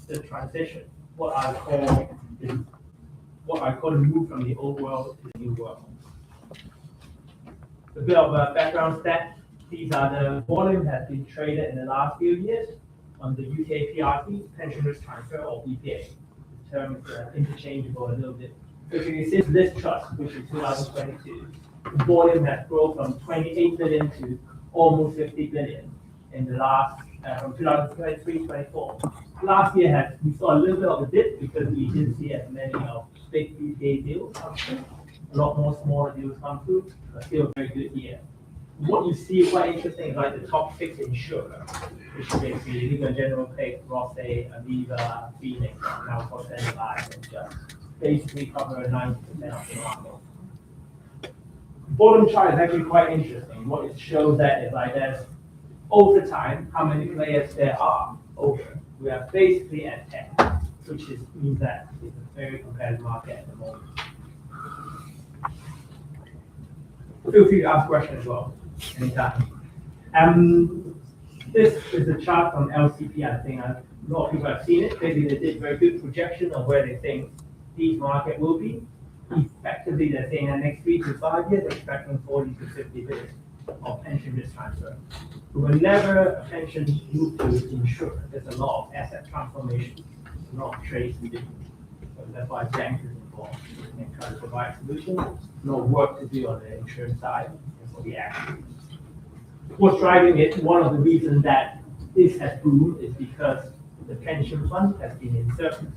the transition, what I call the move from the old world to the new world. A bit of a background stat. These are the volume has been traded in the last few years on the UK PRT, pension risk transfer, or BPA. The term is interchangeable a little bit. Basically, since this trust, which is 2022, the volume has grown from 28 billion to almost 50 billion in the last, from 2023-24. Last year we saw a little bit of a dip because we didn't see as many of big BPA deals come through. A lot more smaller deals come through, but still a very good year. What you see quite interesting is like the top 6 insurers, which is basically Legal & General, Pick, Rothsay, Aviva, Phoenix, now for Life, and just basically cover 90% of the market. Bottom chart is actually quite interesting. What it shows that is like there's over time how many players there are over. We are basically at 10, which means that it's a very competitive market at the moment. Feel free to ask questions as well, anytime. This is a chart from LCP. I think a lot of people have seen it. Basically, they did very good projection of where they think these market will be. Effectively, they're saying that next 3 to 5 years, they're expecting 40 to 50 billion of pension risk transfer. Whenever a pension moves to insurance, there's a lot of asset transformation, a lot of trades to do. So that's why banks is involved and try to provide solutions. No work to do on the insurance side and for the actuaries. What's driving it? One of the reasons that this has boomed is because the pension fund has been in surplus.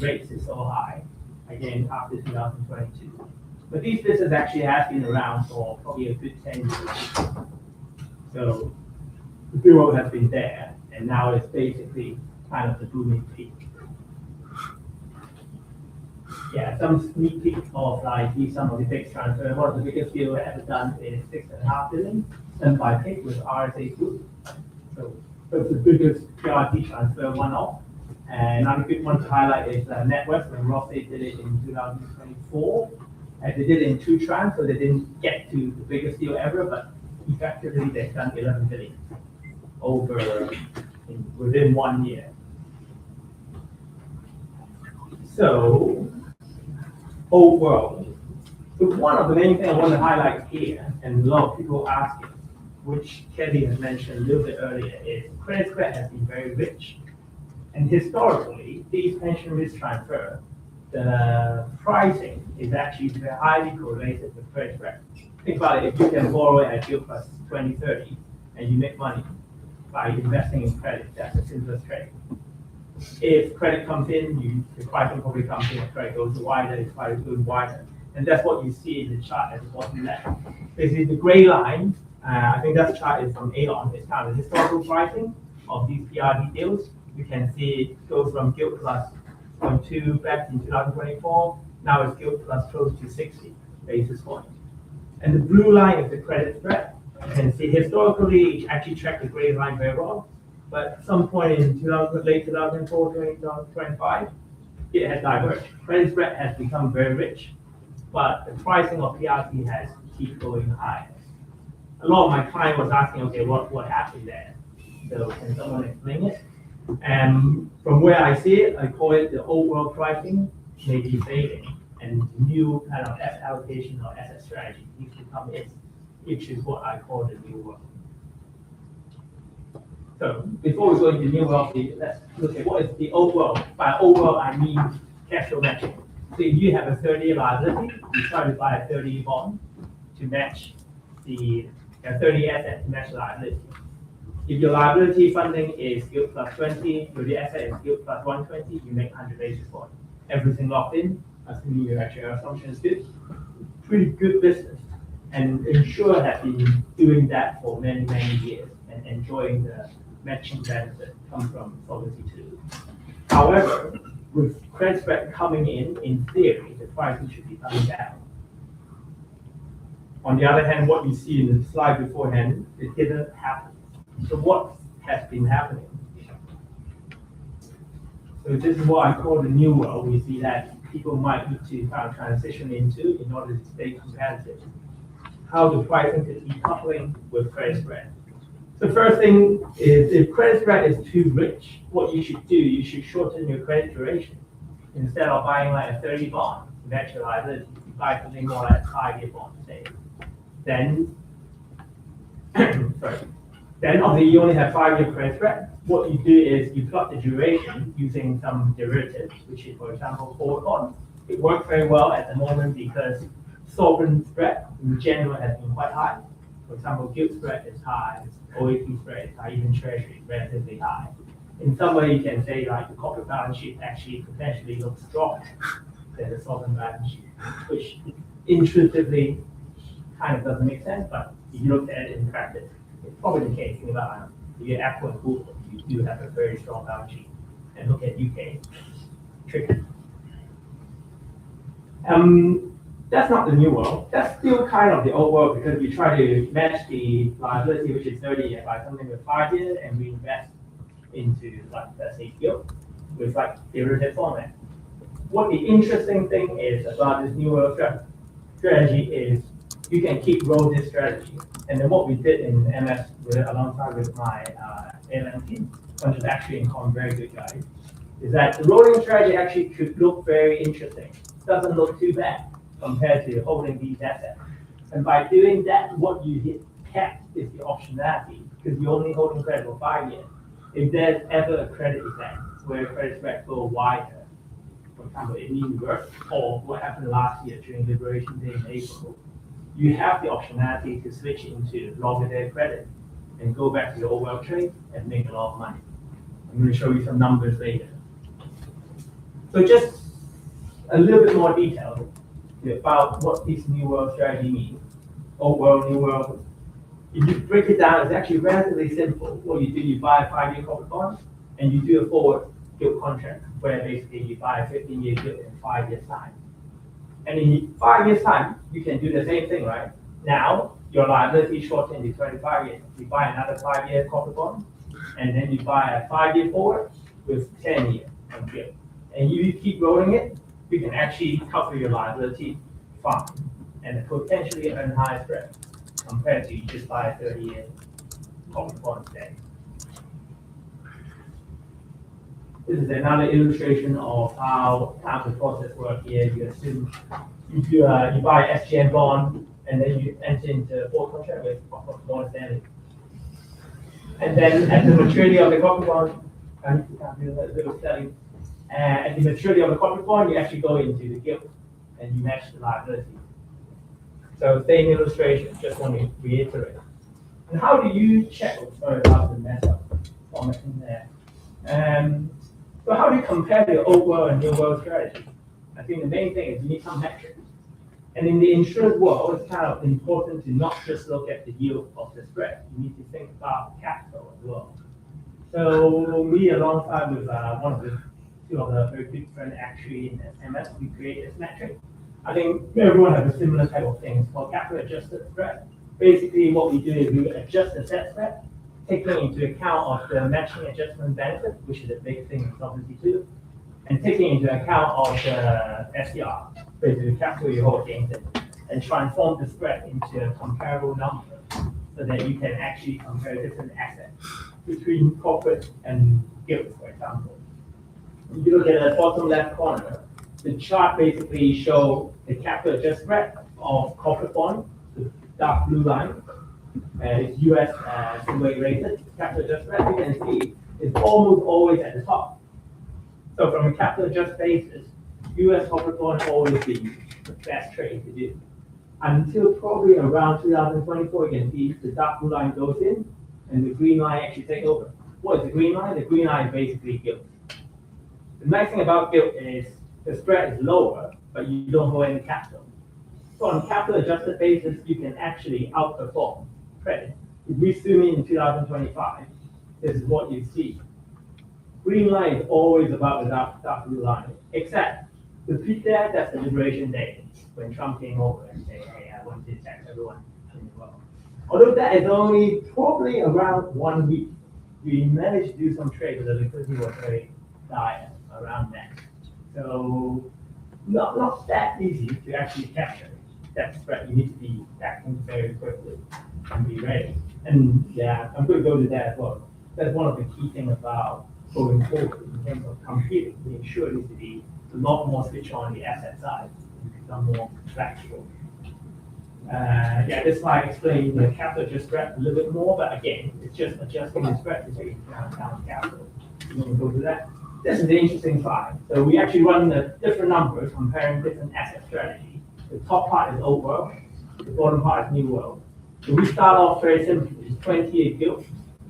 Rates is so high, again after 2022. But these businesses actually have been around for probably a good 10 years. So the bureau has been there, and now it's basically kind of the booming peak. Yeah, some sneak peek of like some of the big transfer. One of the biggest deals ever done is 6.5 billion, done by Pick with RSA Group. So that's the biggest PRT transfer one-off. And another good one to highlight is NetWest, when Rothsay did it in 2024. They did it in 2 tranches, so they didn't get to the biggest deal ever, but effectively they've done 11 billion within 1 year. So overall, so one of the main things I want to highlight here, and a lot of people asking, which Kelly has mentioned a little bit earlier, is credit spread has been very rich. And historically, these pension risk transfer, the pricing is actually very highly correlated with credit spread. Think about it, if you can borrow it at yield plus 20, 30, and you make money by investing in credit, that's the simplest trade. If credit comes in, the pricing probably comes in, if credit goes wider, it's probably going wider. And that's what you see in the chart at the bottom left. Basically, the gray line, I think that chart is from Aon, it's kind of the historical pricing of these PRD deals. You can see it goes from gilt plus 0.2 back in 2024. Now it's gilt plus close to 60 basis points. And the blue line is the credit spread. You can see historically it actually tracked the gray line very well. But at some point in late 2004, 2025, it has diverged. Credit spread has become very rich, but the pricing of PRT has keep going higher. A lot of my client was asking, okay, what happened there? So can someone explain it? And from where I see it, I call it the overall pricing may be fading, and new kind of asset allocation or asset strategy needs to come in, which is what I call the new world. So before we go into the new world, let's look at what is the old world. By old world, I mean cash flow matching. So if you have a 30-year liability, you try to buy a 30-year bond to match the 30 asset to match the liability. If your liability funding is gilt plus 20, your asset is gilt plus 120, you make 100 basis points. Everything locked in, assuming your actual assumption is good. Pretty good business. And insurer have been doing that for many, many years and enjoying the matching benefit come from Solvency II. However, with credit spread coming in theory, the pricing should be coming down. On the other hand, what you see in the slide beforehand, it didn't happen. So what has been happening? So this is what I call the new world. We see that people might need to kind of transition into in order to stay competitive. How the pricing could be coupling with credit spread. The first thing is if credit spread is too rich, what you should do, you should shorten your credit duration. Instead of buying like a 30 bond, eventually you buy something more like a 5-year bond, say. Then, sorry. Then obviously you only have 5-year credit spread. What you do is you plot the duration using some derivatives, which is, for example, forward bonds. It works very well at the moment because sovereign spread in general has been quite high. For example, gilt spread is high, OAT spread is high, even treasury is relatively high. In some way, you can say like the corporate balance sheet actually potentially looks stronger than the sovereign balance sheet, which intuitively kind of doesn't make sense, but if you look at it in practice, it's probably the case. Think about if you're Apple and Google, you do have a very strong balance sheet. And look at UK, tricky. That's not the new world. That's still kind of the old world because we try to match the liability, which is 30 years, by something with 5 years, and we invest into, like, let's say, gilt with like derivative format. What the interesting thing is about this new world strategy is you can keep rolling this strategy. And then what we did in MS alongside with my ALM team, which is actually in Con very good guys, is that the rolling strategy actually could look very interesting. It doesn't look too bad compared to holding these assets. And by doing that, what you hit capped is the optionality because you're only holding credit for 5 years. If there's ever a credit event where credit spread go wider, for example, in New York, or what happened last year during Liberation Day in April, you have the optionality to switch into longer day credit and go back to your overall trade and make a lot of money. I'm going to show you some numbers later. So just a little bit more detail about what this new world strategy means. Old world, new world. If you break it down, it's actually relatively simple. What you do, you buy a 5-year corporate bond and you do a forward gilt contract where basically you buy a 15-year gilt in 5 years' time. And in 5 years' time, you can do the same thing, right? Now, your liability is shortened to 25 years. You buy another 5-year corporate bond, and then you buy a 5-year forward with 10 years on gilt. And you keep rolling it, you can actually cover your liability fine and potentially earn higher spread compared to you just buy a 30-year corporate bond today. This is another illustration of how the process works here. You assume you buy an SGN bond and then you enter into a forward contract with Morgan Stanley. And then at the maturity of the corporate bond, at the maturity of the corporate bond, you actually go into the gilt and you match the liability. So same illustration, just want to reiterate. And how do you check? Sorry about the mess up formatting there. So how do you compare the old world and new world strategy? I think the main thing is you need some metrics. And in the insurance world, it's kind of important to not just look at the yield of the spread. You need to think about capital as well. So me, alongside with one of the two of the very big friends actually in MS, we created this metric. I think everyone has a similar type of thing. It's called capital adjusted spread. Basically, what we do is we adjust the set spread, taking into account of the matching adjustment benefit, which is a big thing in Solvency II, and taking into account of the SCR, basically the capital you hold against it, and transform the spread into a comparable number so that you can actually compare different assets between corporate and gilt, for example. If you look at the bottom left corner, the chart basically shows the capital adjusted spread of corporate bond, the dark blue line, it's US single A rated capital adjusted spread. You can see it's almost always at the top. So from a capital adjusted basis, US corporate bond always be the best trade to do. Until probably around 2024, you can see the dark blue line goes in and the green line actually takes over. What is the green line? The green line is basically gilt. The nice thing about gilt is the spread is lower, but you don't hold any capital. So on a capital adjusted basis, you can actually outperform credit. If we zoom in 2025, this is what you see. Green line is always above the dark blue line, except the peak there, that's the Liberation Day, when Trump came over and said, hey, I want to tax everyone in the world. Although that is only probably around 1 week, we managed to do some trade, but the liquidity was very dire around that. So not that easy to actually capture that spread. You need to be acting very quickly and be ready. And yeah, I'm going to go to that as well. That's one of the key things about going forward in terms of competing. The insurer needs to be a lot more switch on the asset side and become more flexible. Yeah, this slide explains the capital just spread a little bit more, but again, it's just adjusting the spread to take into account capital. You want to go to that? This is the interesting slide. So we actually run the different numbers comparing different asset strategies. The top part is old world, the bottom part is new world. So we start off very simply, it's 28 gilt.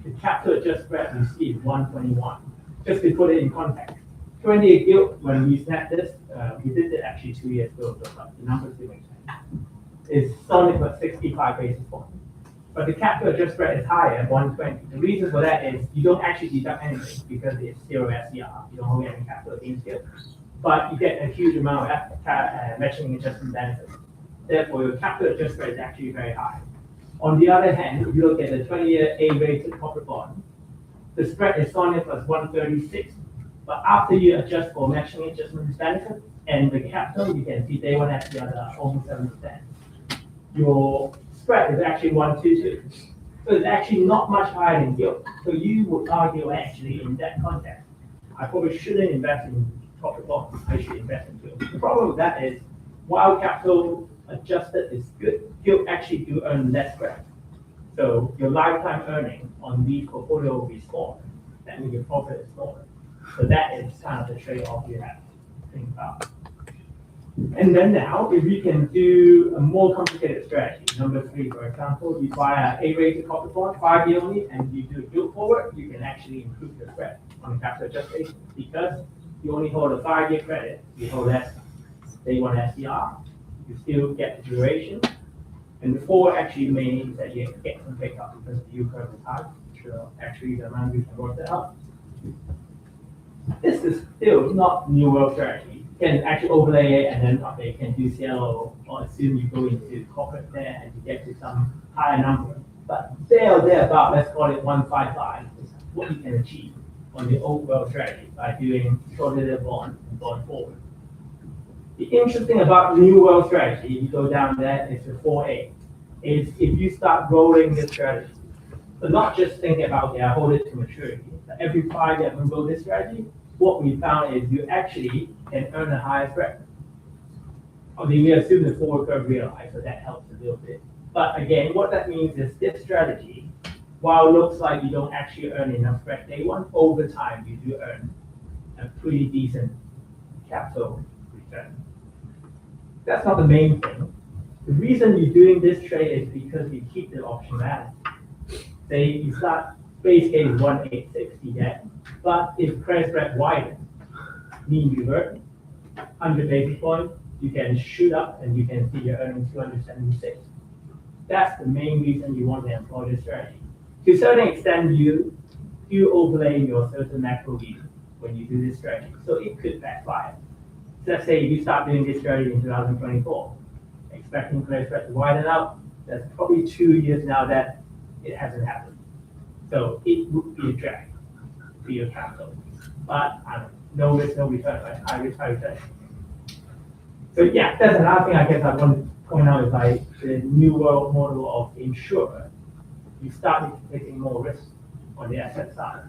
The capital just spread we see is 121. Just to put it in context, 28 gilt, when we snapped this, we did it actually 2 years ago, so the numbers do make sense. Is solid for 65 basis points. But the capital just spread is higher at 120. The reason for that is you don't actually deduct anything because it's zero SCR. You don't hold any capital against it. But you get a huge amount of matching adjustment benefits. Therefore, your capital just spread is actually very high. On the other hand, if you look at the 20-year A-rated corporate bond, the spread is solid plus 136. But after you adjust for matching adjustment benefit and the capital, you can see day one SCR are almost 7%. Your spread is actually 122. So it's actually not much higher than gilt. So you would argue actually in that context, I probably shouldn't invest in corporate bonds. I should invest in gilt. The problem with that is while capital adjusted is good, gilt actually do earn less spread. So your lifetime earning on these portfolio will be smaller. That means your profit is smaller. So that is kind of the trade-off you have to think about. And then now, if you can do a more complicated strategy, number 3, for example, you buy an A-rated corporate bond, 5 year only, and you do a gilt forward, you can actually improve your spread on a capital adjusted basis because you only hold a 5-year credit, you hold less day one SCR, you still get the duration, and the forward actually means that you get some pickup because the yield curve is high. So actually, the amount we can work that out. This is still not new world strategy. You can actually overlay it and then you can do CLO or assume you go into corporate there and you get to some higher number. But there or thereabout, let's call it 155, is what you can achieve on the old world strategy by doing short-dated bond and bond forward. The interesting about new world strategy, if you go down there, is the 4A, is if you start rolling this strategy. So not just thinking about, okay, I hold it to maturity, but every 5 years we roll this strategy, what we found is you actually can earn a higher spread. Okay, we assume the forward curve realized, so that helps a little bit. But again, what that means is this strategy, while it looks like you don't actually earn enough spread day one, over time you do earn a pretty decent capital return. That's not the main thing. The reason you're doing this trade is because you keep the optionality. Say you start base case 1860 yet, but if credit spread widens, mean revert, 100 basis points, you can shoot up and you can see you're earning 276. That's the main reason you want to employ this strategy. To a certain extent, you overlay your certain macro view when you do this strategy. So it could backfire. So let's say you start doing this strategy in 2024, expecting credit spread to widen out. That's probably 2 years now that it hasn't happened. So it would be a drag to your capital. But no risk, no return, right? High risk, high return. So yeah, that's another thing I guess I want to point out is like the new world model of insurer. You start taking more risk on the asset side.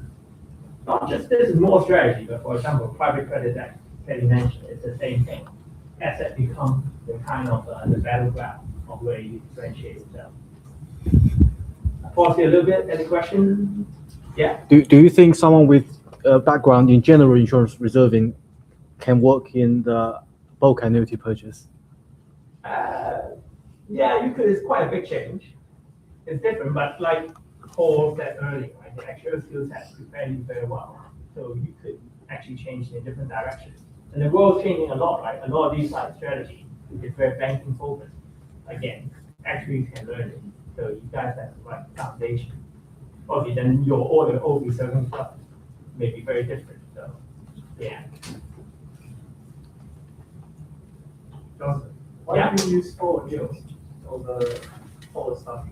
Not just this is more strategy, but for example, private credit that Kelly mentioned, it's the same thing. Asset becomes the kind of the battleground of where you differentiate yourself. Pause here a little bit. Any question? Yeah. Do you think someone with a background in general insurance reserving can work in the bulk annuity purchase? Yeah, you could. It's quite a big change. It's different, but like Paul said earlier, right, the actual skill set prepare you very well. So you could actually change in a different direction. And the world's changing a lot, right? A lot of these type of strategy is very banking focused. Again, actually can learn it. So you guys have the right foundation. Okay, then your order of reserving stuff may be very different. So yeah. Johnson, why do you use forward yields over forward stuff?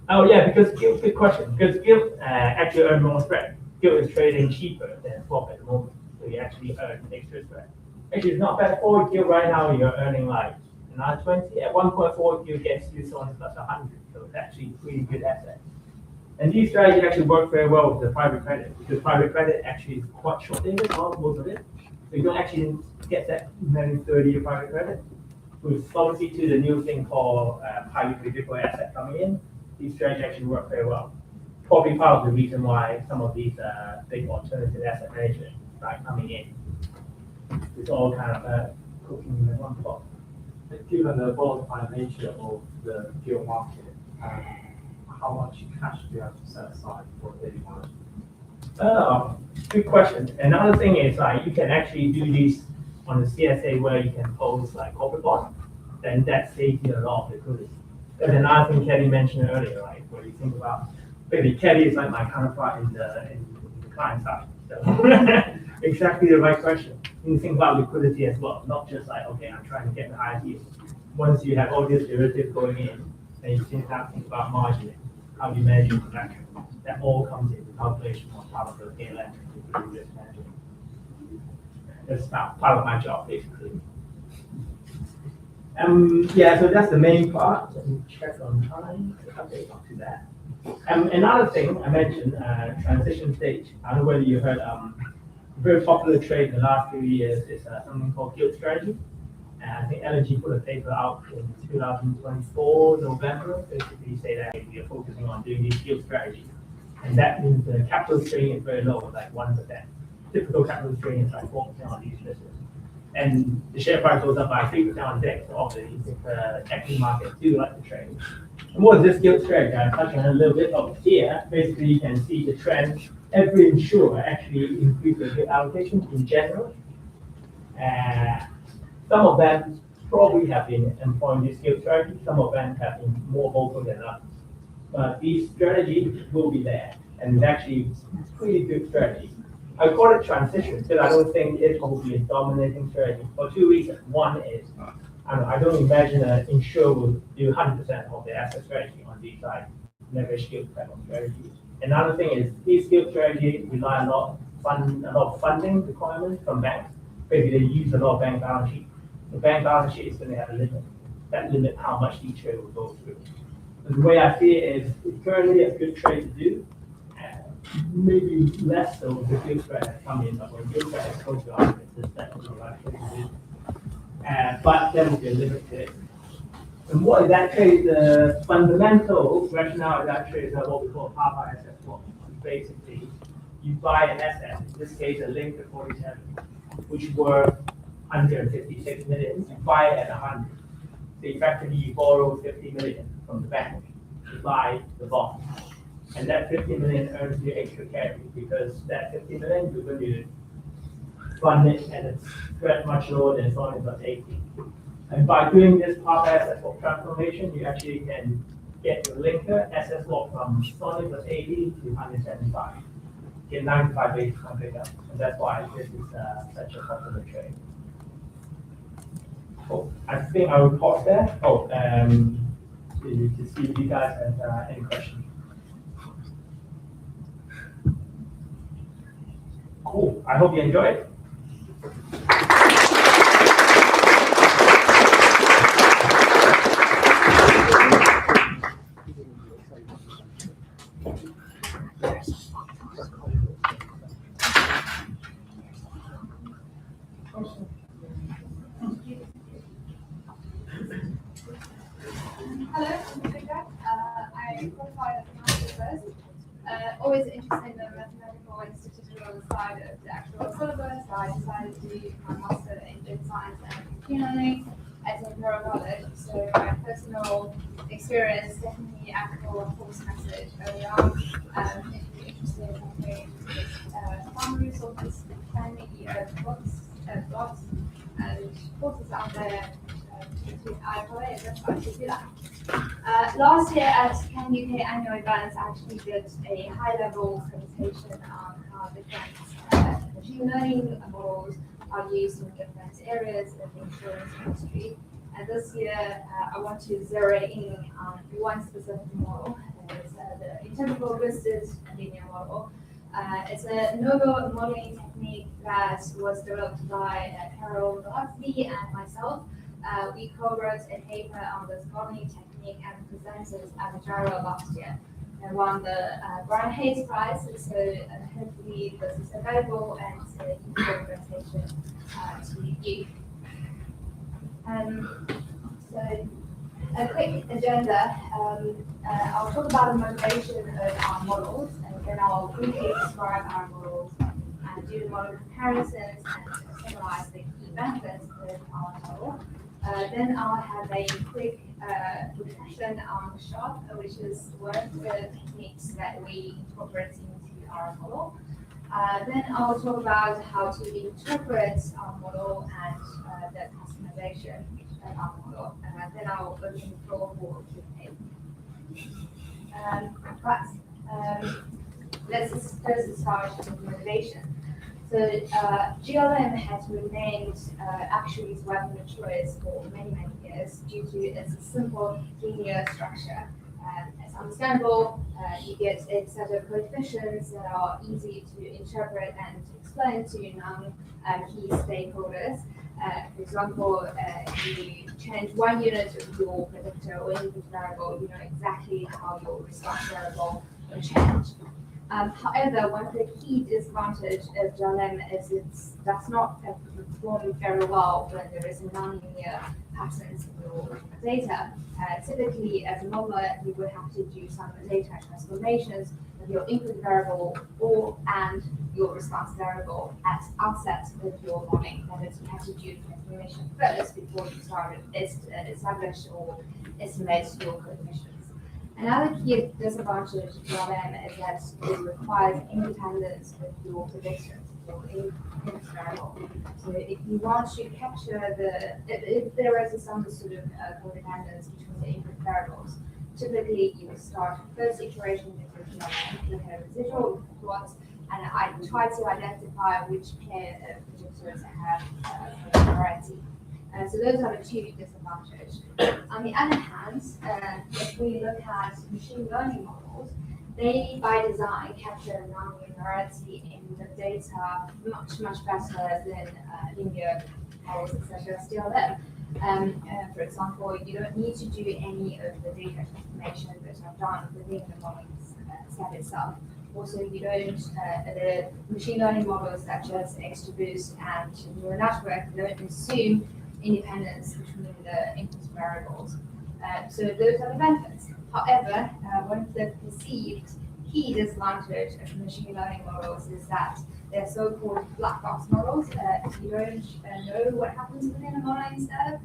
Oh yeah, because gilt, good question. Because gilt actually earn more spread. Gilt is trading cheaper than swap at the moment, so you actually earn extra spread. Actually, it's not bad. Forward gilt right now you're earning like another 20. At one point, forward gilt gets you so on plus 100. So actually pretty good asset. And these strategies actually work very well with the private credit because private credit actually is quite short-dated, most of it. So you don't actually get that many 30-year private credit. With Solvency II, the new thing called highly predictable asset coming in, these strategies actually work very well. Probably part of the reason why some of these big alternative asset managers start coming in. It's all kind of cooking in one pot. Given the volatile nature of the gilt market, how much cash do you have to set aside for daily management? Good question. Another thing is like you can actually do these on the CSA where you can post like corporate bonds, then that saves you a lot of liquidity. There's another thing Kelly mentioned earlier, right? Where you think about, maybe Kelly is like my counterpart in the client side. So exactly the right question. You think about liquidity as well, not just like, okay, I'm trying to get the highest yield. Once you have all these derivatives going in, then you think about margining. How do you manage your production? That all comes into calculation on part of the ALM risk management. That's not part of my job, basically. Yeah, so that's the main part. Let me check on time. Okay, not too bad. Another thing I mentioned, transition stage. I don't know whether you heard. Very popular trade in the last few years is something called gilt strategy. And I think LNG put a paper out in 2024 November, basically say that we are focusing on doing these gilt strategies. And that means the capital strain is very low, like 1%. Typical capital strain is like 4% on these businesses. And the share price goes up by 3% on day. So obviously, the equity markets do like the trade. And what is this gilt strategy? I'm touching on a little bit over here. Basically, you can see the trend. Every insurer actually increased their gilt allocation in general. Some of them probably have been employing this gilt strategy. Some of them have been more vocal than others. But these strategies will be there. And it's actually pretty good strategy. I call it transition because I don't think it will be a dominating strategy for two reasons. One is I don't imagine an insurer will do 100% of their asset strategy on these like leverage gilt type of strategies. Another thing is these gilt strategies rely a lot of funding requirements from banks. Basically, they use a lot of bank balance sheet. The bank balance sheet is going to have a limit. That limit how much each trade will go through. And the way I see it is it's currently a good trade to do. Maybe less so with the gilt spread has come in, but when gilt spread is close to 100, it's definitely the right trade to do. But there will be a limit to it. And what is that trade? The fundamental rationale of that trade is what we call Papa asset swap. Basically, you buy an asset, in this case a link to 47, which were 156 million. You buy it at 100. So effectively, you borrow 50 million from the bank to buy the bond. And that 50 million earns you extra carry because that 50 million you're going to fund it and it's spread much lower than Sonnet plus 80. And by doing this Papa asset swap transformation, you actually can get your linker asset swap from Sonnet plus 80 to 175. Get 95 basis point pickup. And that's why this is such a popular trade. Oh, I think I will pause there. Oh, to see if you guys have any questions. Cool. I hope you enjoy it. Hello, I'm Rika. I qualified as a master first. Always interested in the mathematical and statistical side of the actual syllabus. I decided to do my master in data science and machine learning at Imperial College. So my personal experience definitely echo a course message early on. If you're interested in hearing farm resources, kindly books and courses out there. I probably I should do that. Last year at Can UK annual events, I actually did a high-level presentation on how different machine learning models are used in different areas of the insurance industry. And this year, I want to zero in on one specific model. It's the interval listed linear model. It's a novel modeling technique that was developed by Carol Gillespie and myself. We co-wrote a paper on this modeling technique training and presented at the Gyro last year and won the Brian Hayes Prize. So hopefully this is available and it's a useful presentation to you. So a quick agenda. I'll talk about the motivation of our models, and then I'll briefly describe our models and do the model comparisons and summarize the key benefits of our model. Then I'll have a quick discussion on SHOP, which is one of the techniques that we incorporate into our model. Then I'll talk about how to interpret our model and the customization of our model. Then I'll open the floor for Q&A. Let's first start with motivation. So GLM has remained actuary's weapon of choice for many years due to its simple linear structure. It's understandable. You get a set of coefficients that are easy to interpret and explain to non-key stakeholders. For example, if you change one unit of your predictor or input variable, you know exactly how your response variable will change. However, one of the key disadvantages of GLM is it does not perform very well when there is a non-linear patterns in your data. Typically, as a modeler, you would have to do some data transformations of your input variable and your response variable at outset of your modeling. That is, you have to do transformation first before you start establish or estimate your coefficients. Another key disadvantage of GLM is that it requires independence of your predictions for input variable. So if you want to capture if there is some sort of codependence between the input variables, typically you will start first iteration with your GLM, look at residual plots, and I try to identify which pair of predictors have variety. So those are the two disadvantages. On the other hand, if we look at machine learning models, they by design capture non-linearity in the data much better than linear models such as DLM. For example, you don't need to do any of the data transformations that are done within the modeling set itself. Also, you don't, the machine learning models such as XGBoost and neural network don't assume independence between the input variables. So those are the benefits. However, one of the perceived key disadvantages of machine learning models is that they're so-called black box models. You don't know what happens within the modeling step.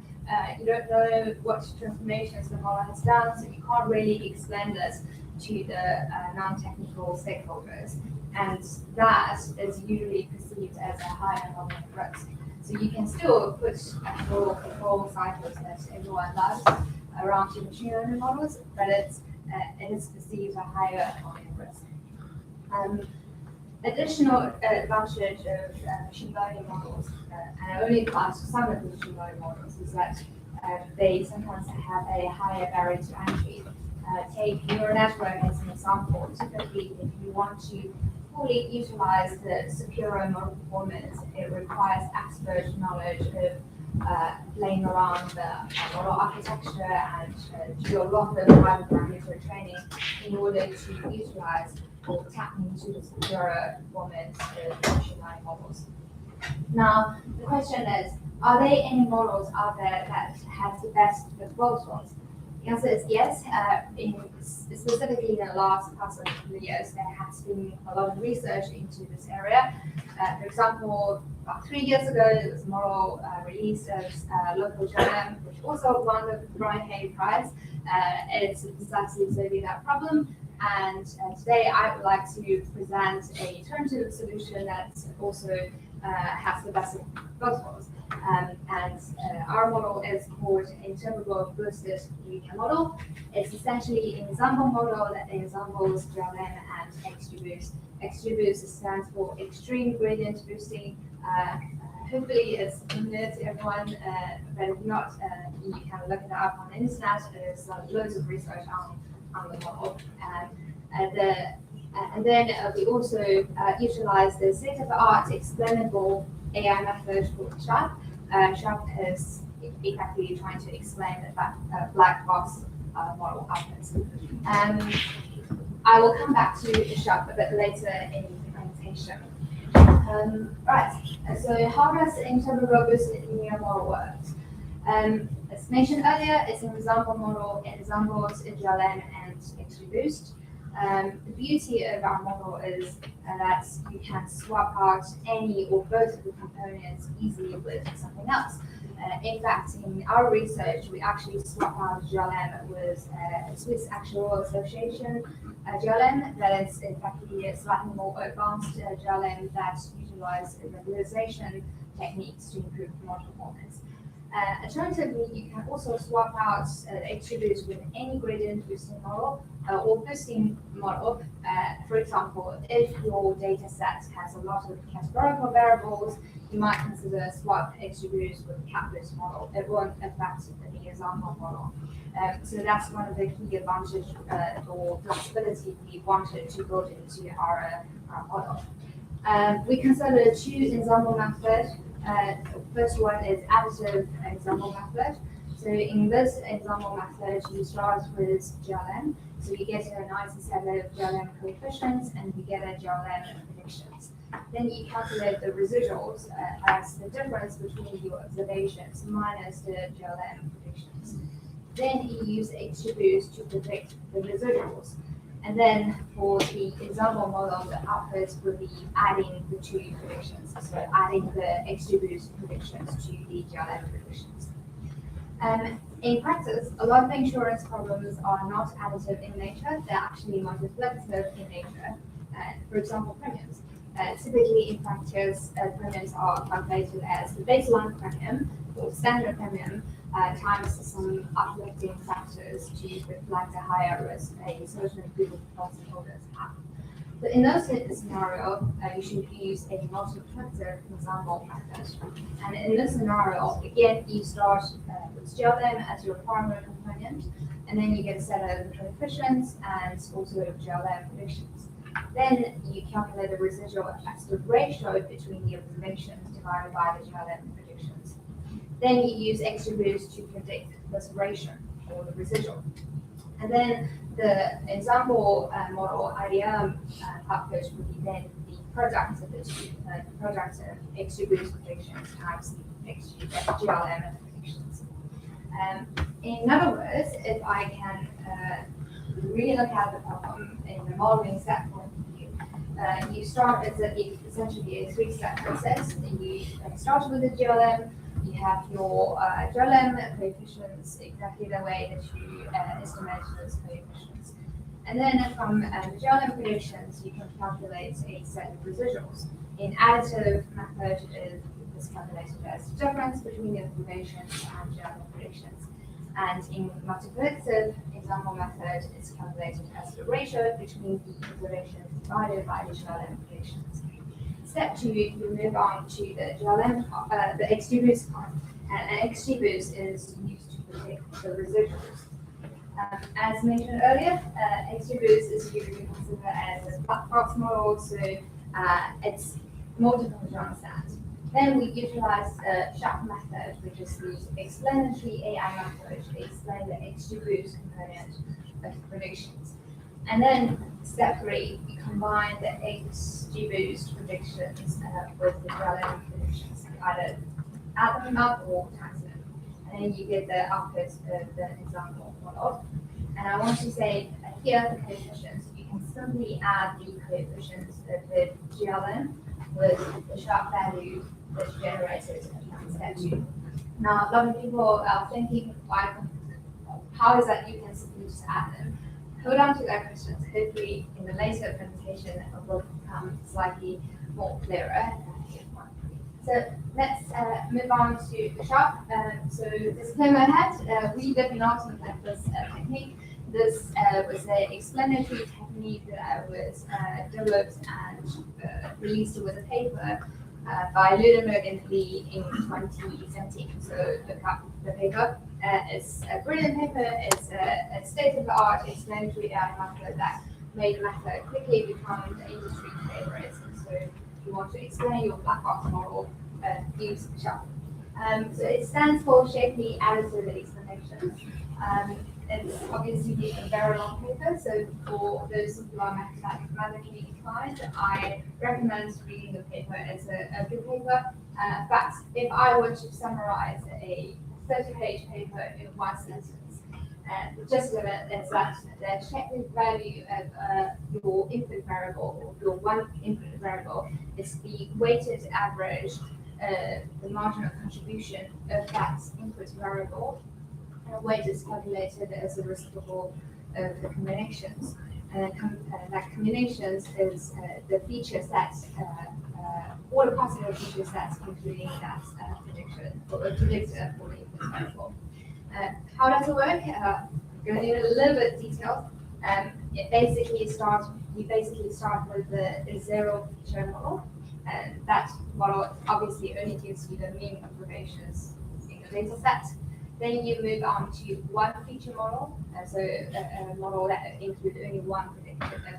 You don't know what transformations the model has done, so you can't really explain this to the non-technical stakeholders. And that is usually perceived as a higher modeling risk. So you can still put actual control cycles that everyone loves around your machine learning models, but it is perceived a higher modeling risk. Additional advantage of machine learning models, and I only applies to some of the machine learning models, is that they sometimes have a higher barrier to entry. Take neural network as an example. Typically, if you want to fully utilize the superior model performance, it requires expert knowledge of playing around the model architecture and do a lot of private parameter training in order to utilize or tap into the superior performance of machine learning models. Now, the question is, are there any models out there that has the best of both worlds? The answer is yes. Specifically in the last couple of years, there has been a lot of research into this area. For example, about 3 years ago, there was a model released as local GLM, which also won the Brian Hayes Prize. It's precisely solving that problem. And today, I would like to present a alternative solution that also has the best of both worlds. Our model is called Interpretable Boosted Linear Model. It's essentially an ensemble model that ensembles GLM and XGBoost. XGBoost stands for Extreme Gradient Boosting. Hopefully it's familiar to everyone, but if not, you can look it up on the internet. There's loads of research on the model. And then we also utilize the state-of-the-art explainable AI method called SHARP. SHARP is effectively trying to explain the black box model outputs. I will come back to the sharp a bit later in the presentation. Right, so how does interval robust linear model work? As mentioned earlier, it's an example model. It resembles GLM and XGBoost. The beauty of our model is that you can swap out any or both of the components easily with something else. In fact, in our research, we actually swap out GLM with Swiss Actuarial Association GLM that is in fact a slightly more advanced GLM that utilizes regularization techniques to improve model performance. Alternatively, you can also swap out attributes with any gradient boosting model or boosting model. For example, if your data set has a lot of categorical variables, you might consider swap attributes with the cat-boost model. It won't affect the example model. So that's one of the key advantages or flexibility we wanted to build into our model. We consider two ensemble methods. First one is additive ensemble method. So in this ensemble method, you start with GLM. So you get a nice set of GLM coefficients and you get a GLM predictions. Then you calculate the residuals as the difference between your observations minus the GLM predictions. Then you use XGBoost to predict the residuals. And then for the example model, the output will be adding the two predictions. So adding the XGBoost predictions to the GLM predictions. In practice, a lot of insurance problems are not additive in nature, they're actually multiflexive in nature. For example, premiums. Typically in practice, premiums are calculated as the baseline premium or standard premium times some uplifting factors to reflect a higher risk a certain group of policyholders have. But in those scenarios, you should use a multiflexive ensemble method. And in this scenario, again, you start with GLM as your primary component, and then you get a set of coefficients and also GLM predictions. Then you calculate the residual as the ratio between the observations divided by the GLM predictions. Then you use XGBoost to predict this ratio or the residual. And then the example model IDM output would be then the product of the two, the product of XGBoost predictions times the GLM predictions. In other words, if I can really look at the problem in the modeling step point of view, you start as essentially a three-step process. You start with the GLM. You have your GLM coefficients exactly the way that you estimate those coefficients. And then from the GLM predictions, you can calculate a set of residuals. In additive method, it is calculated as the difference between the observations and GLM predictions. And in multiflexive example method, it's calculated as the ratio between the observations divided by the GLM predictions. Step 2, you move on to the GLM, the XGBoost part, and XGBoost is used to predict the residuals. As mentioned earlier, XGBoost is usually considered as a black box model, so it's more difficult to understand. Then we utilize the sharp method, which is the explanatory AI method to explain the XGBoost component of predictions. And then step 3, we combine the XGBoost predictions with the GLM predictions. You either add them up or times them. And then you get the output of the example model. And I want to say here the coefficients, you can simply add the coefficients of the GLM with the sharp value that's generated in step 2. Now, a lot of people are thinking, how is that you can simply just add them? Hold on to that question. Hopefully, in the later presentation, it will become slightly more clearer. So let's move on to the sharp. So disclaimer ahead, we did not implement this technique. This was an explanatory technique that was developed and released with a paper by Ludenberg and Lee in 2017. So look up the paper. It's a brilliant paper. It's a state-of-the-art explanatory AI method that made the method quickly become the industry favorite. So if you want to explain your black box model, use SHARP. So it stands for Shapely Additive Explanations. it's obviously a very long paper, so for those who are mathematically inclined, I recommend reading the paper. It's a good paper. But if I were to summarize a 30-page paper in one sentence, the gist of it is that the expected value of your input variable, or your one input variable, is the weighted average, the marginal contribution of that input variable. Weight is calculated as a reciprocal of the combinations. That combinations is the feature set, all the possible feature sets, including that prediction or a predictor for the input variable. How does it work? Going into a little bit detail. You basically start with the zero feature model, and that model obviously only gives you the mean observations in the data set. Then you move on to one feature model, so a model that includes only one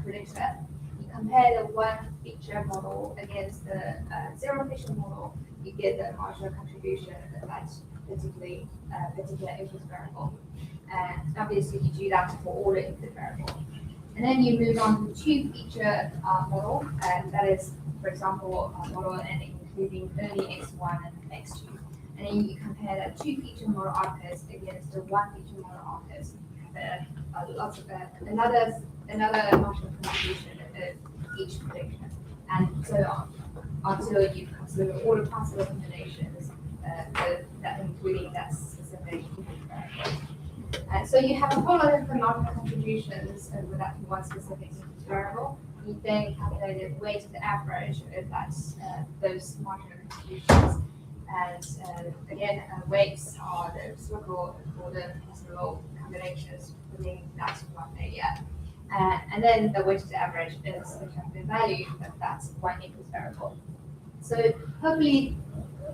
predictor. You compare the one feature model against the zero feature model, you get the marginal contribution of that particular input variable. And obviously you do that for all the input variables. And then you move on to two feature model, and that is, for example, a model including only x1 and x2. And then you compare that two feature model outputs against the one feature model outputs. Lots of another marginal contribution of each prediction, and so on, until you consider all the possible combinations, that including that specific input variable. So you have a whole lot of marginal contributions with that one specific input variable. You then calculate the weighted average of that those marginal contributions. And again, weights are the reciprocal for the possible combinations within that one area. And then the weighted average is the expected value of that one input variable. So hopefully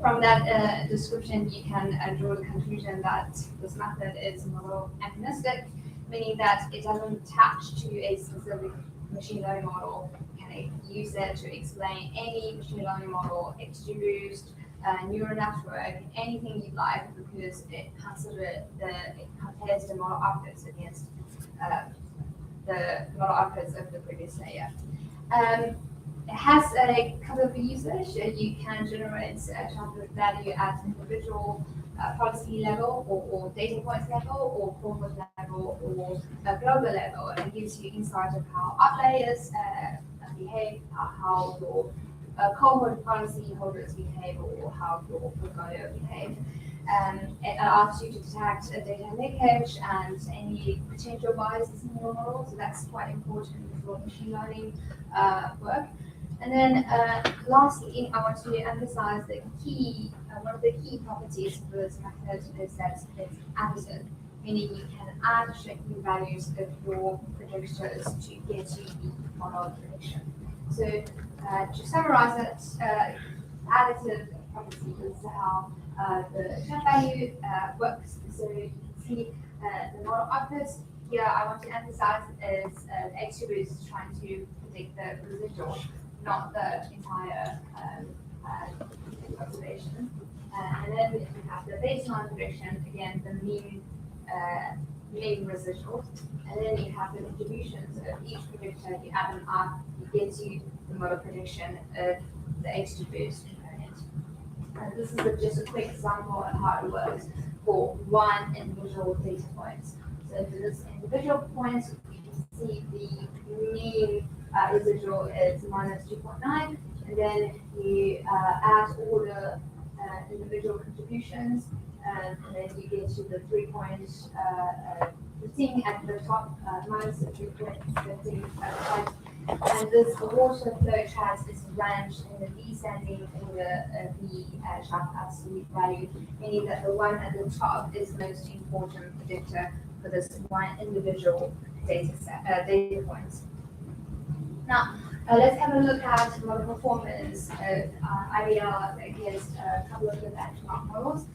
from that description, you can draw the conclusion that this method is model agnostic, meaning that it doesn't attach to a specific machine learning model. You can use it to explain any machine learning model, XGBoost, neural network, anything you like, because it compares the model outputs against the model outputs of the previous layer. It has a couple of uses. You can generate transfer value at individual policy level or data points level or cohort level or global level, and gives you insight of how outliers behave, how your cohort policy holders behave, or how your portfolio behave. It allows you to detect data leakage and any potential biases in your model, so that's quite important for machine learning work. And then lastly, I want to emphasize the key, one of the key properties of this method is that it's additive, meaning you can add shrinking values of your predictors to get you the model prediction. So to summarize it, additive property is how the check value works. So you can see the model outputs. Here I want to emphasize is XGBoost is trying to predict the residual, not the entire observation. And then you have the baseline prediction, again, the mean residual. And then you have the contributions of each predictor. You add them up, you get you the model prediction of the XGBoost component. And this is just a quick example of how it works for one individual data point. So for this individual point, you can see the mean residual is minus 2.9, and then you add all the individual contributions, and then you get to the 3.15 at the top, minus 3.15 at the top. And this water flow chart is ranged in the descending order of the sharp absolute value, meaning that the one at the top is the most important predictor for this one individual data point. Now, let's have a look at the performance of IBR against a couple of the benchmark models.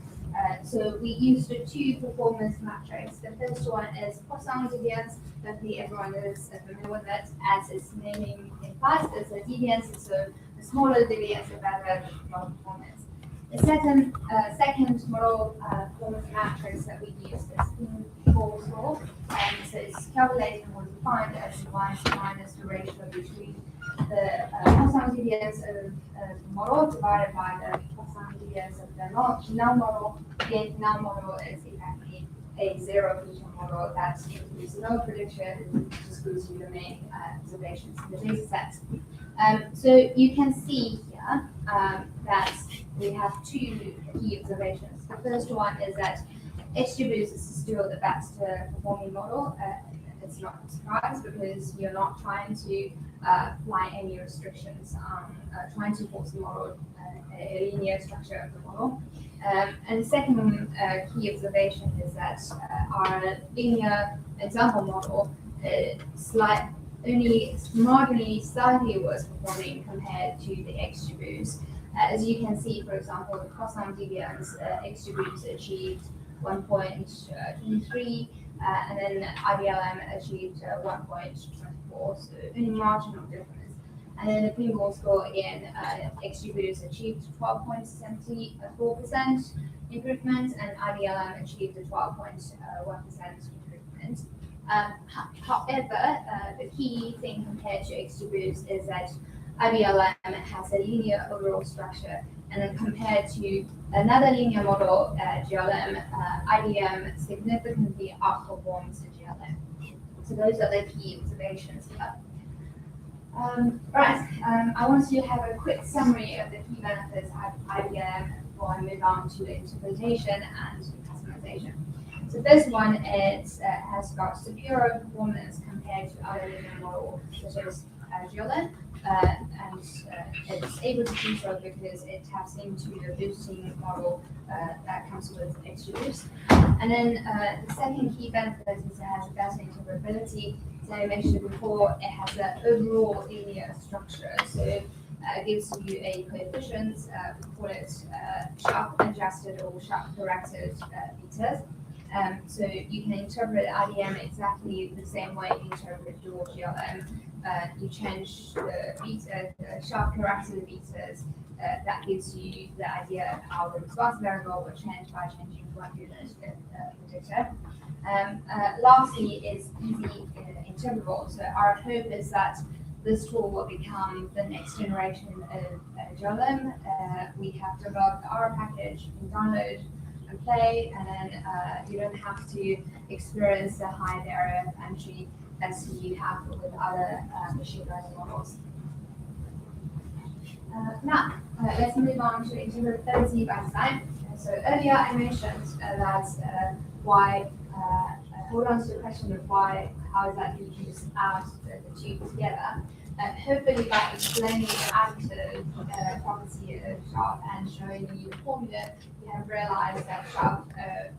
So we used the two performance metrics. The first one is Poisson deviance. Definitely everyone is familiar with it, as its naming implies. It's a deviance, so the smaller the deviance, the better the model performance. The second model performance matrix that we use is Pinball score. So it's calculated or defined as y minus the ratio between the cosine deviance of the model divided by the cosine deviance of the null model. Again, null model is effectively a zero feature model that includes no prediction, just gives you the main observations in the data set. So you can see here that we have two key observations. The first one is that XGBoost is still the best performing model. It's not a surprise because you're not trying to apply any restrictions on trying to force the model, a linear structure of the model. And the second key observation is that our linear example model only marginally slightly worse performing compared to the XGBoost. As you can see, for example, the cosine deviance XGBoost achieved 1.23, and then IBLM achieved 1.24, so only marginal difference. And then the pinball score again, XGBoost achieved 12.74% improvement, and IBLM achieved a 12.1% improvement. However, the key thing compared to XGBoost is that IBLM has a linear overall structure, and then compared to another linear model, GLM, IBM significantly outperforms the GLM. So those are the key observations here. I want to have a quick summary of the key benefits of IBM before I move on to the interpretation and customization. So this one is, has got superior performance compared to other linear models such as GLM, and it's able to do so because it taps into the boosting model that comes with XGBoost. And then the second key benefit is it has better interpretability. As I mentioned before, it has an overall linear structure, so it gives you a coefficient, we call it sharp adjusted or sharp corrected betas. So you can interpret IBM exactly the same way you interpret your GLM. You change the beta, the sharp corrected betas. That gives you the idea of how the response variable will change by changing one unit predictor. Lastly, is easy interpretable. So our hope is that this tool will become the next generation of GLM. We have developed our package, you can download and play, and then you don't have to experience the high barrier of entry as you have with other machine learning models. Now, let's move on to interpretability by design. So earlier I mentioned that why, hold on to the question of why, how is that you can just add the two together. Hopefully by explaining the additive property of sharp and showing you the formula, you have realized that sharp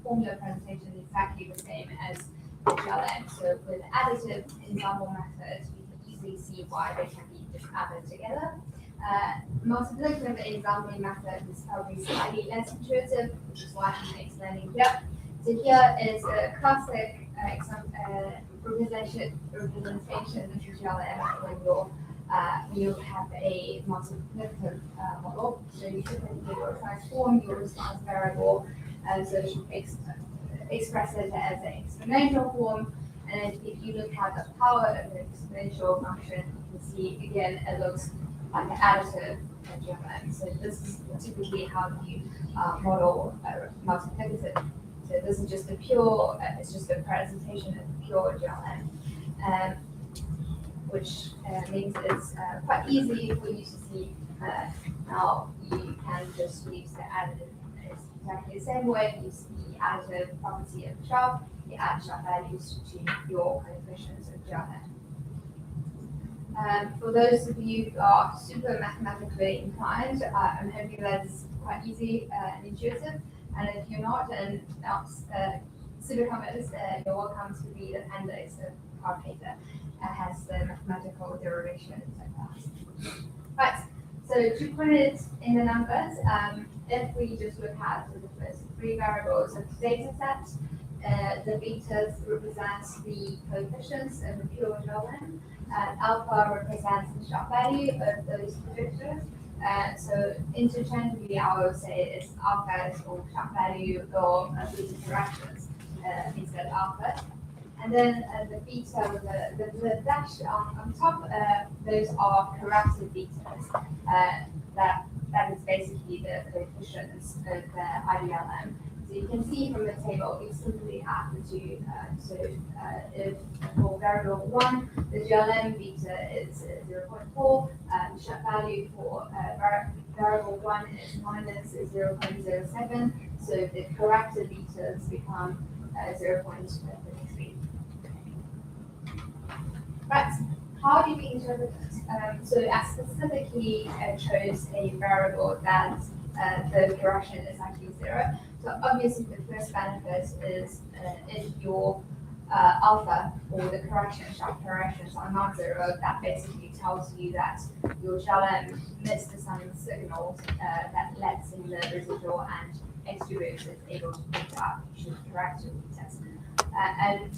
formula presentation is exactly the same as the GLM. So with the additive example method, you can easily see why they can be just added together. Multiplicative example method is probably slightly less intuitive, which is why I'm explaining here. So here is a classic representation of GLM when you have a multiplicative model. So you typically will transform your response variable, so you express it as an exponential form. And if you look at the power of the exponential function, you can see again it looks like an additive GLM. So this is typically how you model multiplicative. So this is just a pure, it's just a presentation of pure GLM, which means it's quite easy for you to see how you can just use the additive. It's exactly the same way you see the additive property of sharp, you add sharp values to your coefficients of GLM. For those of you who are super mathematically inclined, I'm hoping that's quite easy and intuitive. And if you're not, and not super convinced, you're welcome to read the appendix of our paper. It has the mathematical derivation and that. Right, so to put it in the numbers, if we just look at the first three variables of the data set, the betas represents the coefficients of the pure GLM. Alpha represents the sharp value of those predictors. So interchangeably, I would say it's alpha or sharp value or beta corrections. instead alpha. And then the beta with the dash on top, those are corrected betas. That is basically the coefficients of the IDLM. So you can see from the table, you simply have to, if for variable 1, the GLM beta is 0.4, shut value for variable 1 is minus 0.07, so the corrected betas become 0.33. Right, how do we interpret it? So I specifically chose a variable that the correction is actually 0. So obviously the first benefit is if your alpha or the sharp corrections are not 0, that basically tells you that your GLM missed some signals that lets in the residual and X2 is able to pick up, you should correct your test. And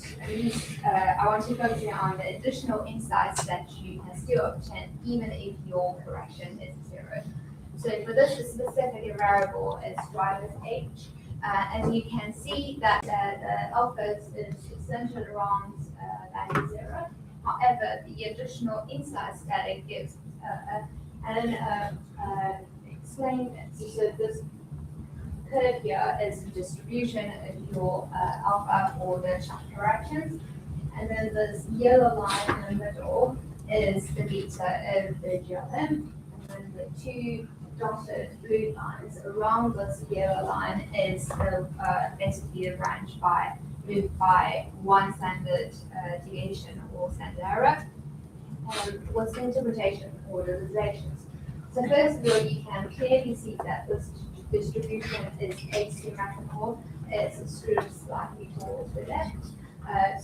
I want to focus on the additional insights that you can still obtain even if your correction is 0. So for this specific variable is driver's age. As you can see that the alpha is centered around value 0. However, the additional insights that it gives and explain it. So this curve here is the distribution of your alpha or the sharp corrections. And then this yellow line in the middle is the beta of the GLM. And then the two dotted blue lines around this yellow line is basically the range moved by 1 standard deviation or standard error. What's the interpretation or realizations? So first of all, you can clearly see that this distribution is asymmetrical. It's skewed slightly towards the left.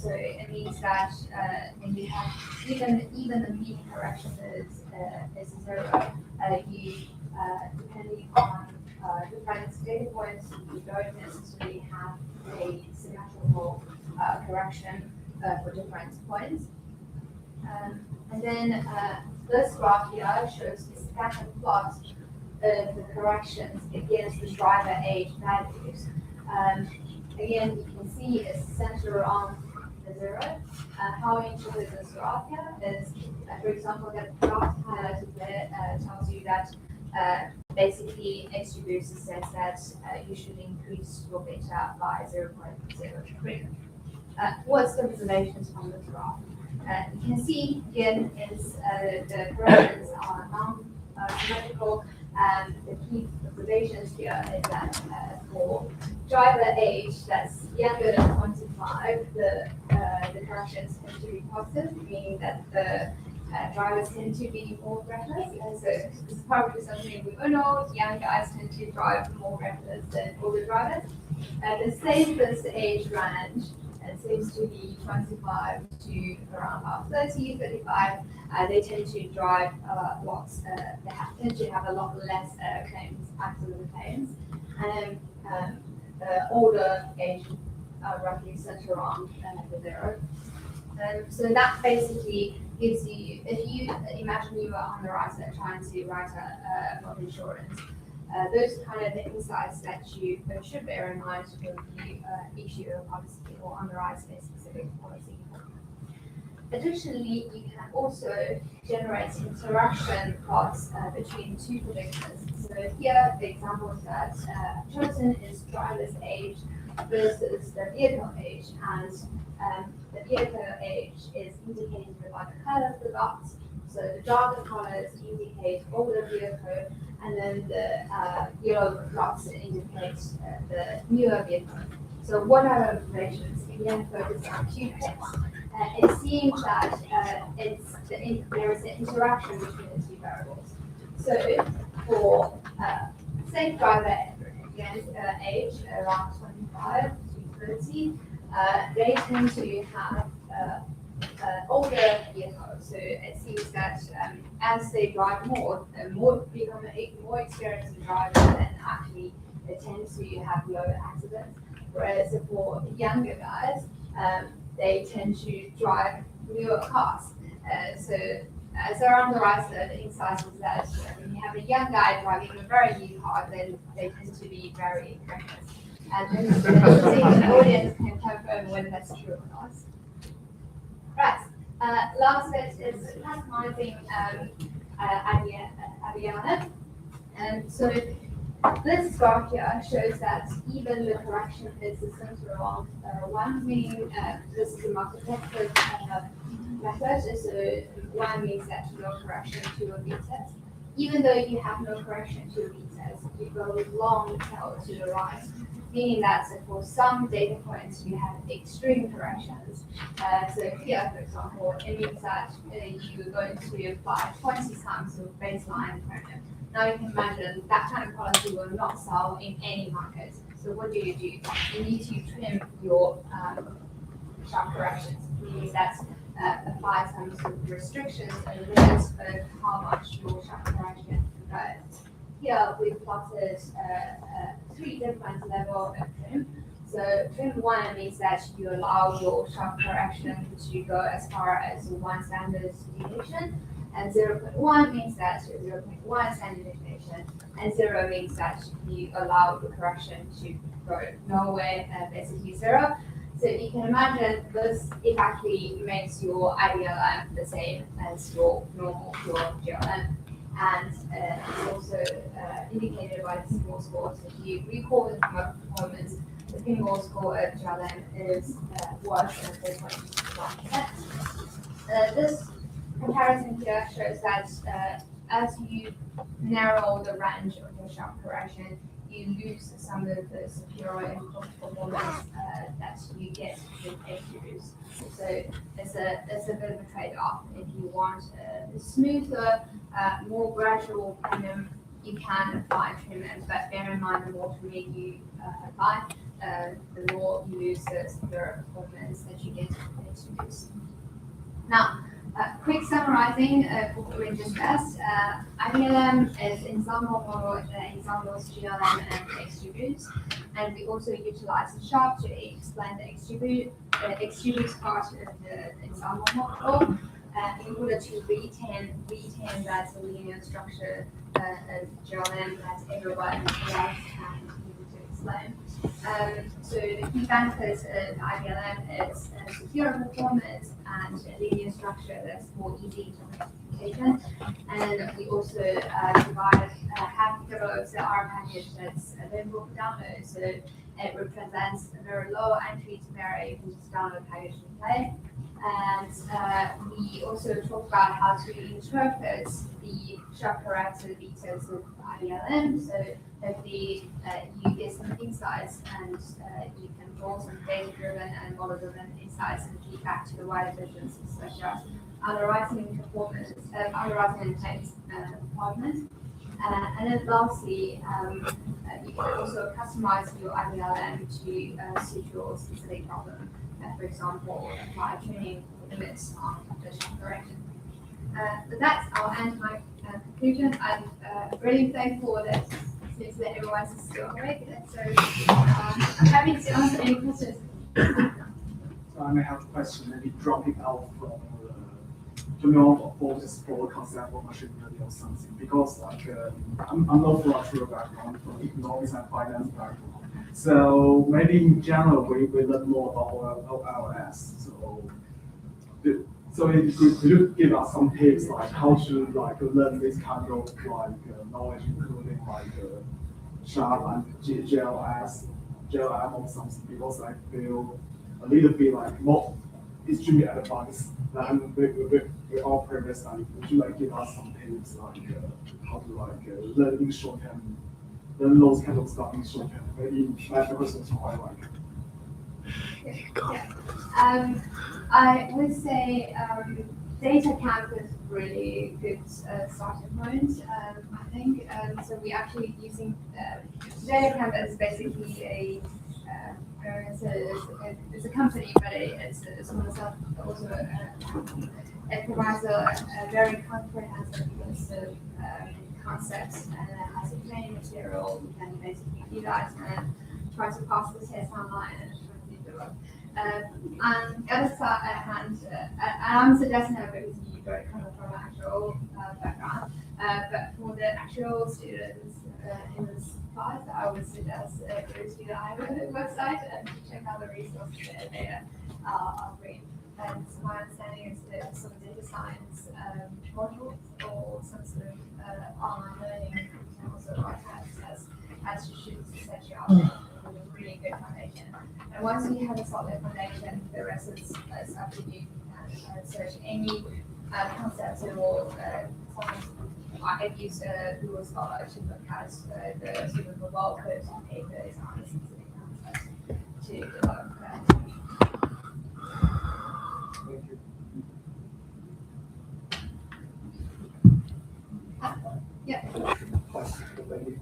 So it means that when you have even the mean correction is 0, you depending on different data points, you don't necessarily have a symmetrical correction for different points. And then this graph here shows the scatter plot of the corrections against the driver age values. Again, you can see it's centered around the 0. How we interpret this graph here is, for example, the graph highlighted there tells you that basically X2 says that you should increase your beta by 0.03. What's the observations from this graph? You can see again is the corrections are non-symmetrical. The key observations here is that for driver age that's younger than 25, the corrections tend to be positive, meaning that the drivers tend to be more reckless. And so this is probably something we all know. Young guys tend to drive more reckless than older drivers. The safest age range seems to be 25 to around about 30, 35. They tend to drive lots. They tend to have a lot less claims, accident claims, and older age roughly centered around the 0. So that basically gives you, if you imagine you are on the writer trying to write a motor insurance, those kind of insights that you should bear in mind when you issue a policy or underwrite a specific policy. Additionally, you can also generate interaction plots between two predictors. So here, the example that I've chosen is driver's age versus the vehicle age, and the vehicle age is indicated by the color of the dots. So the darker colors indicate older vehicle, and then the yellow dots indicate the newer vehicle. So what are the observations? Again, focus on two picks. It seems that there is an interaction between the two variables. So for safe driver age around 25 to 30, they tend to have older vehicles. So it seems that as they drive more, become more experienced in driving, and actually they tend to have lower accidents. Whereas for younger guys, they tend to drive newer cars. So as around the right, the insight is that when you have a young guy driving a very new car, then they tend to be very reckless. And then the audience can confirm whether that's true or not. Right. Last bit is customizing IBM. And so this graph here shows that even the correction is centered around one, meaning this is a multiplicative method. So one means that no correction to a b-test. Even though you have no correction to a b-test, you go with long tail to the right, meaning that for some data points you have extreme corrections. So here, for example, it means that you're going to apply 20 times the baseline premium. Now you can imagine that kind of policy will not sell in any market. So what do? You need to trim your sharp corrections, meaning that apply some sort of restrictions and limits of how much your sharp correction can go. Here we plotted 3 different levels of trim. So trim 1 means that you allow your sharp correction to go as far as 1 standard deviation, and 0.1 means that 0.1 standard deviation, and 0 means that you allow the correction to go nowhere, basically 0. So you can imagine this exactly makes your IDLM the same as your normal pure GLM. And it's also indicated by the single score. So if you recall the performance, the single score of GLM is worse than 4.1%. This comparison here shows that as you narrow the range of your sharp correction, you lose some of the superior performance that you get with XGBoost. So it's a bit of a trade-off. If you want a smoother, more gradual premium, you can apply trim, but bear in mind the more trim you apply, the more you lose the superior performance that you get with XGBoost. Now, quick summarizing of what we discussed. IBLM is ensemble model, ensembles GLM and XGBoost, and we also utilize the sharp to explain the XGBoost part of the ensemble model in order to retain that linear structure of GLM that everyone loves and needed to explain. So the key benefits of IBLM is secure performance and a linear structure that's more easy to implementation. And we also provide happy catalogs that are package that's available for download. So it represents a very low entry to barrier. You can just download package and play. And we also talk about how to interpret the sharp corrected betas of IBLM. So hopefully you get some insights and you can draw some data-driven and model-driven insights and feedback to the wider business, such as underwriting performance, underwriting and claims department. And then lastly, you can also customize your IBLM to suit your specific problem. For example, apply training limits on the sharp correction. But that's I'll end my conclusion. I'm really thankful that since that everyone's still awake, so I'm happy to answer any questions. So I may have a question, maybe dropping out from general focus for concept of machine learning or something, because like I'm not from a pure background, from economics and finance background. So maybe in general we learn more about LLS. So could you give us some tips like how to like learn this kind of like knowledge, including like sharp and GLM or something, because I feel a little bit like more extremely advanced than we all previous study. Would you like give us some tips like how to like learn in shorthand, learn those kind of stuff in shorthand? Maybe my question is quite like. Yeah. I would say data camp is really good starting point. I think so. We actually using data camp as basically it's a company, but it's also it provides a very comprehensive list of concepts and has a training material. You can basically do that and try to pass the test online and try to do the work. And the other hand, and I'm suggesting that because you don't come from an actual background, but for the actual students in this part, I would suggest go to the annuity website and check out the resources that they are offering. And my understanding is that some data science modules or some sort of online learning you can also access as you should set you up with a really good foundation. And once you have a solid foundation, the rest is up to you. You can search any concepts or I've used Google Scholar to look at the sort of the well-coded papers on a specific concept to develop that. Yeah. Thank you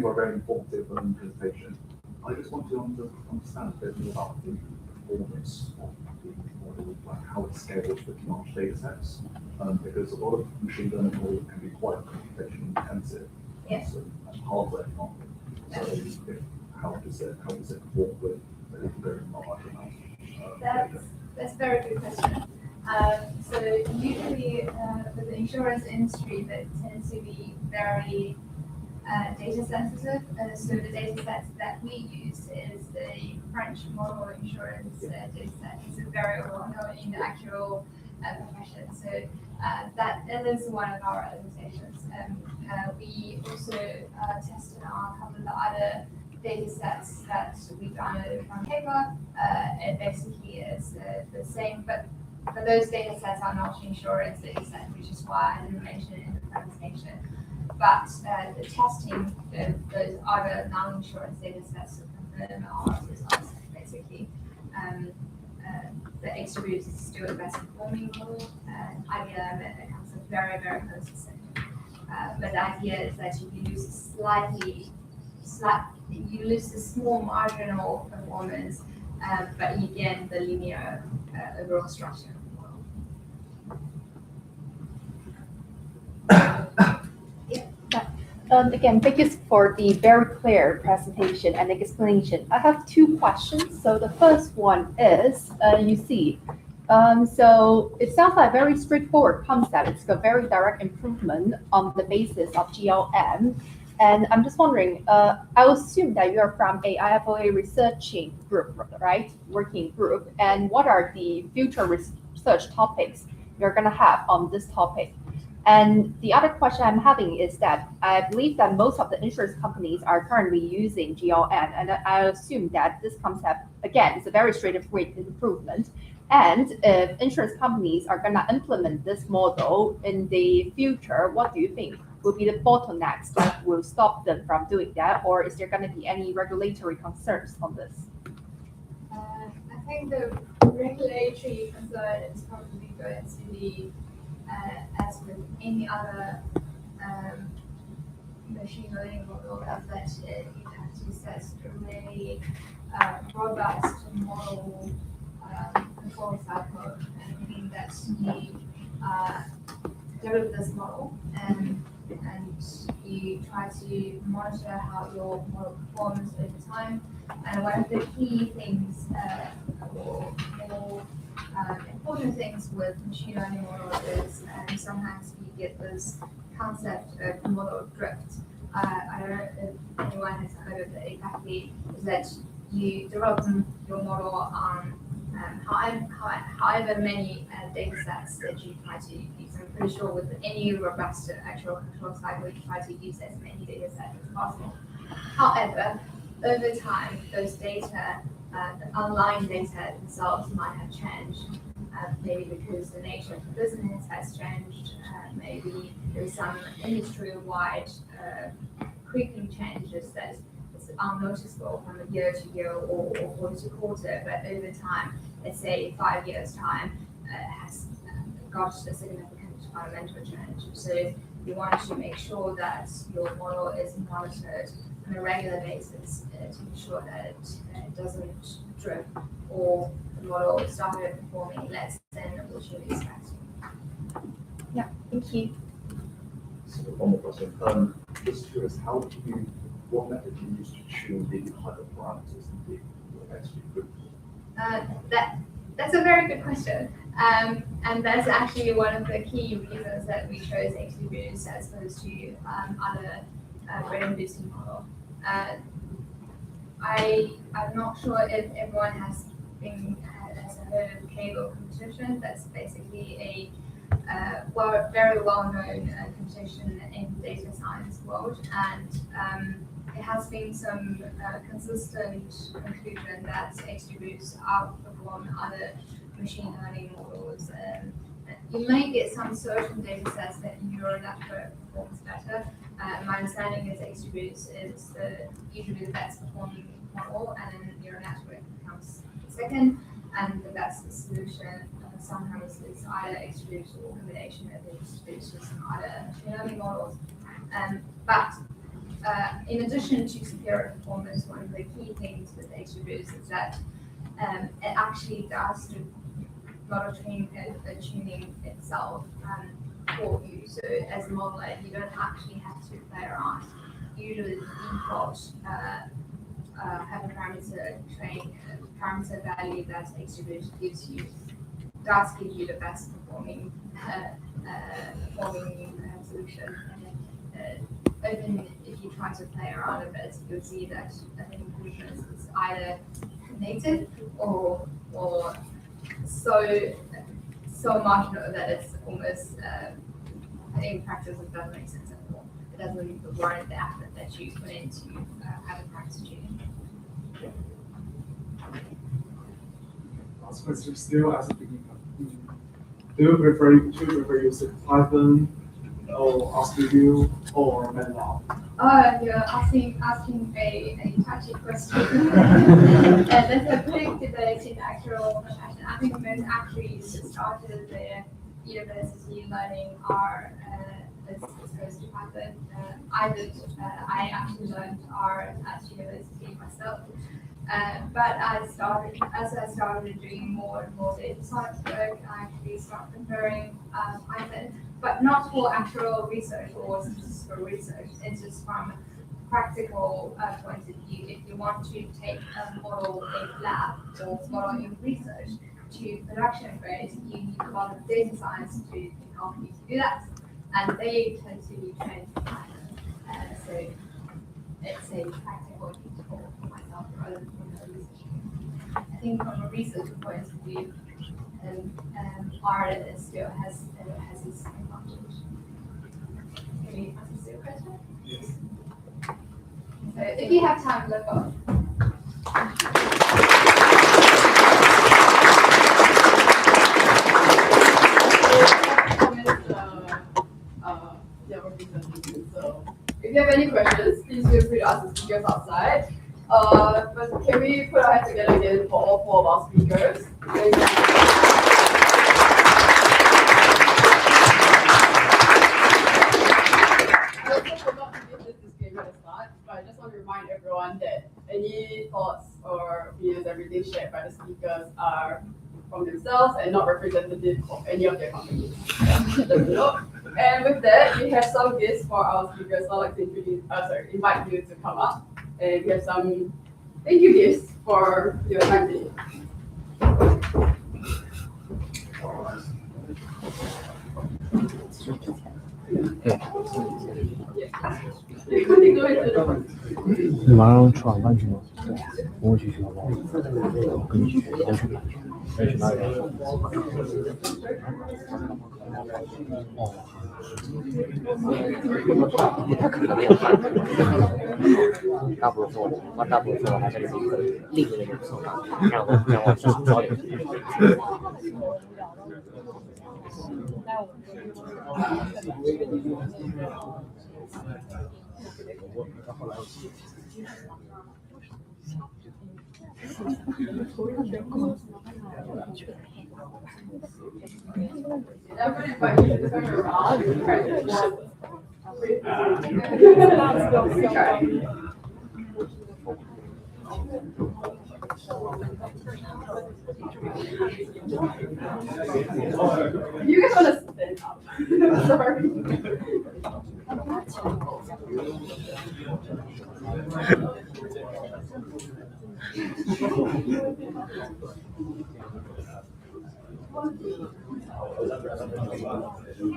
for a very informative presentation. I just want to understand a bit more about the performance of the model, like how it scales with large data sets, because a lot of machine learning models can be quite computationally intensive, Yes. and hardware not. So how does it perform with a very large amount of data? That's a very good question. So usually for the insurance industry, that tends to be very data sensitive. So the data sets that we use is the French model insurance data set. It's very well known in the actual profession. So that is one of our limitations. We also tested on a couple of the other data sets that we downloaded from paper. It basically is the same, but those data sets are not insurance data sets, which is why I didn't mention it in the presentation. But the testing those other non-insurance data sets to confirm our results, basically. The XGBoost is still the best performing model, and IBM it comes very, very close to second. But the idea is that you lose a small marginal performance, but you gain the linear overall structure of the model. Again, thank you for the very clear presentation and explanation. I have two questions. So the first one is, so it sounds like a very straightforward concept. It's a very direct improvement on the basis of GLM. And I'm just wondering, I assume that you are from a IFOA researching group, right? Working group. And what are the future research topics you're going to have on this topic? And the other question I'm having is that I believe that most of the insurance companies are currently using GLM, and I assume that this concept, again, is a very straightforward improvement. And if insurance companies are going to implement this model in the future, what do you think will be the bottlenecks that will stop them from doing that? Or is there going to be any regulatory concerns on this? I think the regulatory concern is probably going to be as with any other machine learning model, that you have to set a really robust model control cycle, and meaning that you develop this model and you try to monitor how your model performs over time. And one of the key things or more important things with machine learning models is sometimes you get this concept of model drift. I don't know if anyone has heard of it exactly, is that you develop your model on however many data sets that you try to use. I'm pretty sure with any robust actual control cycle, you try to use as many data sets as possible. However, over time, those data, the online data themselves might have changed, maybe because the nature of the business has changed, maybe there's some industry-wide quickly changes that is unnoticeable from a year to year or quarter to quarter, but over time, let's say 5 years' time, has got a significant fundamental change. So you want to make sure that your model is monitored on a regular basis to ensure that it doesn't drift, or the model started performing less than what you expect. Yeah, thank you. So one more question. Just curious, what method do you use to tune the hyperparameters in the XGBoost? That's a very good question. And that's actually one of the key reasons that we chose XGBoost as opposed to other brain boosting model. I'm not sure if everyone has heard of Kaggle competition. That's basically a very well-known competition in the data science world, and it has been some consistent conclusion that XGBoost outperform other machine learning models. You may get some certain data sets that neural network performs better. My understanding is XGBoost is usually the best performing model, and then neural network comes second, and the best solution sometimes is either XGBoost or combination of XGBoost with some other machine learning models. But in addition to superior performance, one of the key things with XGBoost is that it actually does the model training and tuning itself for you. So as a modeler, you don't actually have to play around. Usually the default have a parameter value that XGBoost gives you, does give you the best performing solution. Even if you try to play around a bit, you'll see that the conclusion is either native or so marginal that it's almost in practice it doesn't make sense at all. It doesn't warrant the effort that you put into having practice tuning. Last question, still as a beginner. Do you prefer using Python or RStudio or MATLAB? You're asking a touchy question. And that's a big debate in actual profession. I think most actuaries started their university learning R as opposed to Python. I actually learned R at university myself. But as I started doing more and more data science work, I actually started preferring Python, but not for actual research or statistical research. It's just from a practical point of view. If you want to take a model in lab or model in research to production grade, you need a lot of data science to help you to do that. And they tend to be trained in Python. So it's a practical use for myself rather than from a research. I think from a research point of view, R still has its advantage. Can you answer your question? Yes. So if you have time, look up. So if you have any questions, please feel free to ask the speakers outside. But can we put our hands together again for all four of our speakers? I also forgot to give this disclaimer at the start, but I just want to remind everyone that any thoughts or opinions, everything shared by the speakers are from themselves and not representative of any of their companies. And with that, we have some gifts for our speakers. So I'd like to invite you to come up. And we have some thank you gifts for your time today.你马上吃晚饭去吗？对，跟我去学校吧。我跟你去，先去哪里？先去哪里？哦。不太可能的样子。大部分还是另一个人手上，让我至少早点。Everybody turn around and try to you guys want to stand up? Sorry. If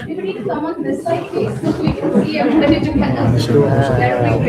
you need to come on this side, please, so we can see everybody together. That would be great.